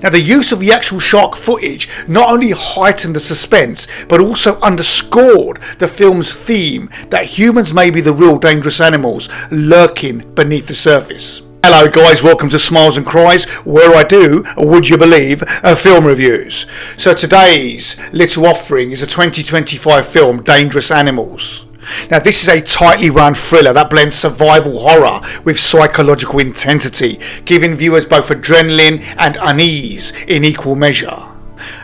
Now, the use of the actual shark footage not only heightened the suspense, but also underscored the film's theme that humans may be the real dangerous animals lurking beneath the surface. Hello guys, welcome to Smiles and Cries, where I do, would you believe, film reviews. So today's little offering is a 2025 film, Dangerous Animals. Now, this is a tightly run thriller that blends survival horror with psychological intensity, giving viewers both adrenaline and unease in equal measure.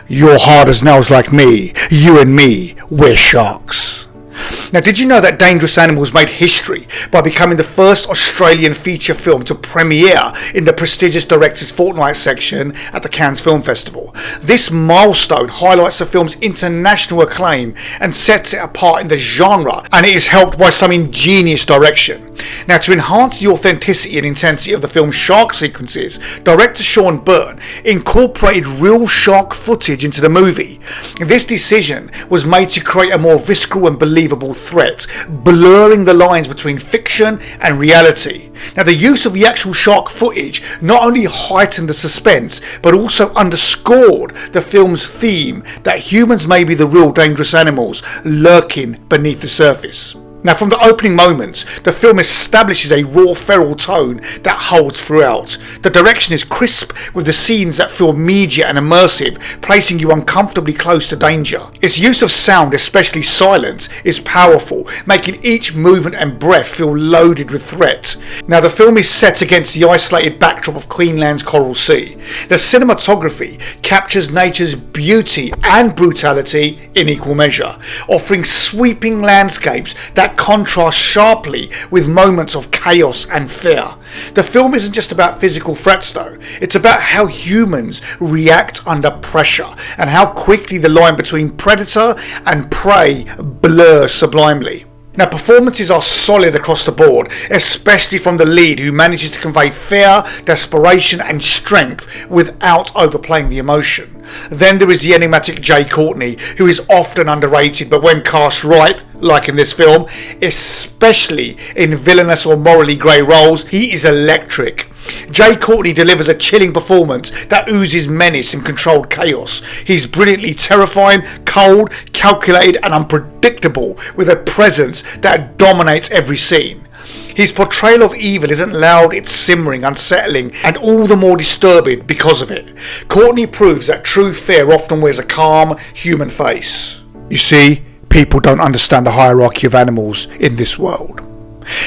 You're hard as nails like me, you and me, we're sharks. Now, did you know that Dangerous Animals made history by becoming the first Australian feature film to premiere in the prestigious Directors Fortnight section at the Cannes Film Festival? This milestone highlights the film's international acclaim and sets it apart in the genre, and it is helped by some ingenious direction. Now, to enhance the authenticity and intensity of the film's shark sequences, director Sean Byrne incorporated real shark footage into the movie. This decision was made to create a more visceral and believable threat, blurring the lines between fiction and reality. Now, the use of the actual shark footage not only heightened the suspense, but also underscored the film's theme that humans may be the real dangerous animals lurking beneath the surface. Now, from the opening moments, the film establishes a raw, feral tone that holds throughout. The direction is crisp, with the scenes that feel immediate and immersive, placing you uncomfortably close to danger. Its use of sound, especially silence, is powerful, making each movement and breath feel loaded with threat. Now, the film is set against the isolated backdrop of Queensland's Coral Sea. The cinematography captures nature's beauty and brutality in equal measure, offering sweeping landscapes that contrast sharply with moments of chaos and fear. The film isn't just about physical threats though, it's about how humans react under pressure and how quickly the line between predator and prey blurs sublimely. Now, performances are solid across the board, especially from the lead, who manages to convey fear, desperation and strength without overplaying the emotion. Then there is the enigmatic Jai Courtney, who is often underrated, but when cast right, like in this film, especially in villainous or morally grey roles, he is electric. Jai Courtney delivers a chilling performance that oozes menace and controlled chaos. He's brilliantly terrifying, cold, calculated and unpredictable, with a presence that dominates every scene. His portrayal of evil isn't loud, it's simmering, unsettling, and all the more disturbing because of it. Courtney proves that true fear often wears a calm, human face. You see, people don't understand the hierarchy of animals in this world.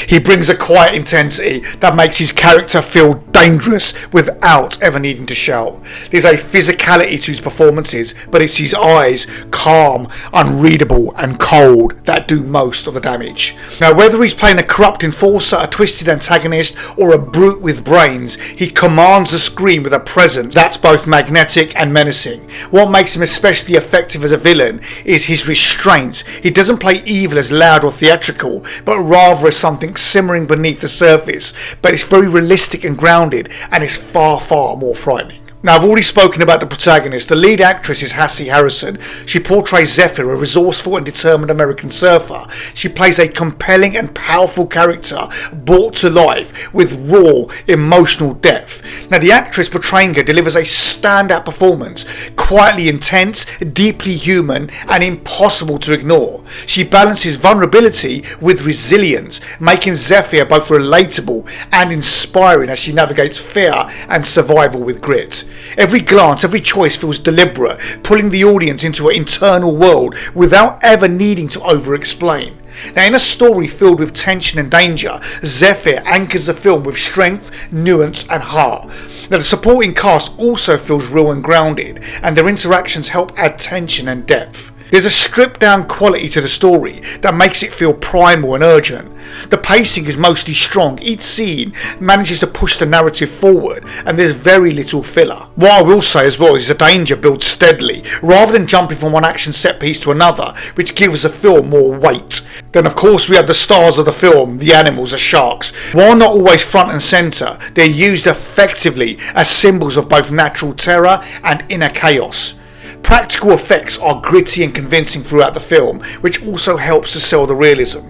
He brings a quiet intensity that makes his character feel dangerous without ever needing to shout. There's a physicality to his performances, but it's his eyes, calm, unreadable and cold, that do most of the damage. Now, whether he's playing a corrupt enforcer, a twisted antagonist or a brute with brains, he commands the screen with a presence that's both magnetic and menacing. What makes him especially effective as a villain is his restraint. He doesn't play evil as loud or theatrical, but rather as something simmering beneath the surface, but it's very realistic and grounded, and it's far more frightening. Now, I've already spoken about the protagonist. The lead actress is Hassie Harrison. She portrays Zephyr, a resourceful and determined American surfer. She plays a compelling and powerful character brought to life with raw, emotional depth. Now, the actress portraying her delivers a standout performance, quietly intense, deeply human, and impossible to ignore. She balances vulnerability with resilience, making Zephyr both relatable and inspiring as she navigates fear and survival with grit. Every glance, every choice feels deliberate, pulling the audience into an internal world without ever needing to over-explain. Now, in a story filled with tension and danger, Zephyr anchors the film with strength, nuance and heart. Now, the supporting cast also feels real and grounded, and their interactions help add tension and depth. There's a stripped down quality to the story that makes it feel primal and urgent. The pacing is mostly strong, each scene manages to push the narrative forward, and there's very little filler. What I will say as well is the danger builds steadily, rather than jumping from one action set piece to another, which gives the film more weight. Then of course we have the stars of the film, the animals, the sharks. While not always front and centre, they're used effectively as symbols of both natural terror and inner chaos. Practical effects are gritty and convincing throughout the film, which also helps to sell the realism.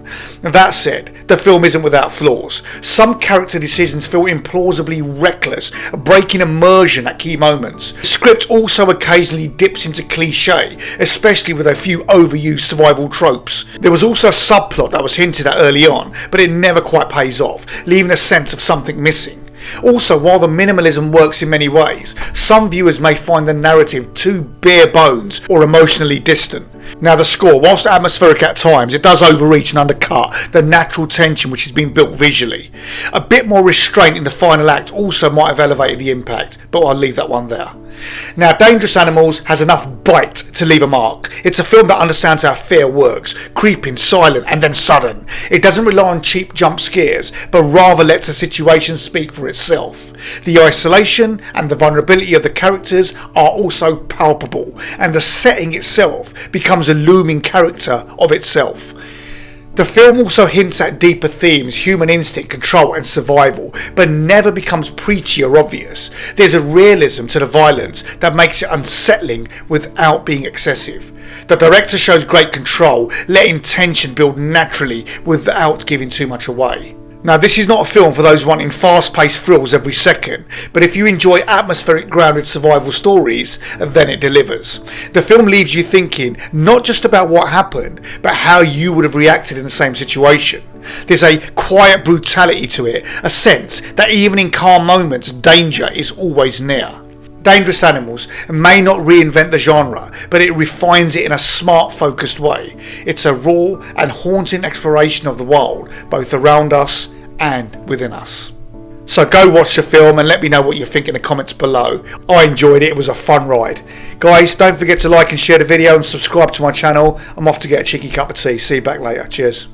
That said, the film isn't without flaws. Some character decisions feel implausibly reckless, breaking immersion at key moments. The script also occasionally dips into cliche, especially with a few overused survival tropes. There was also a subplot that was hinted at early on, but it never quite pays off, leaving a sense of something missing. Also, while the minimalism works in many ways, some viewers may find the narrative too bare bones or emotionally distant. Now the score, whilst atmospheric at times, it does overreach and undercut the natural tension which has been built visually. A bit more restraint in the final act also might have elevated the impact, but I'll leave that one there. Now, Dangerous Animals has enough bite to leave a mark. It's a film that understands how fear works, creeping, silent and then sudden. It doesn't rely on cheap jump scares, but rather lets the situation speak for itself. The isolation and the vulnerability of the characters are also palpable, and the setting itself becomes a looming character of itself. The film also hints at deeper themes, human instinct, control and survival, but never becomes preachy or obvious. There's a realism to the violence that makes it unsettling without being excessive. The director shows great control, letting tension build naturally without giving too much away. Now, this is not a film for those wanting fast-paced thrills every second, but if you enjoy atmospheric, grounded survival stories, then it delivers. The film leaves you thinking not just about what happened, but how you would have reacted in the same situation. There's a quiet brutality to it, a sense that even in calm moments, danger is always near. Dangerous Animals may not reinvent the genre, but it refines it in a smart, focused way. It's a raw and haunting exploration of the world, both around us and within us. So go watch the film and let me know what you think in the comments below. I enjoyed it, it was a fun ride. Guys, don't forget to like and share the video and subscribe to my channel. I'm off to get a cheeky cup of tea. See you back later. Cheers.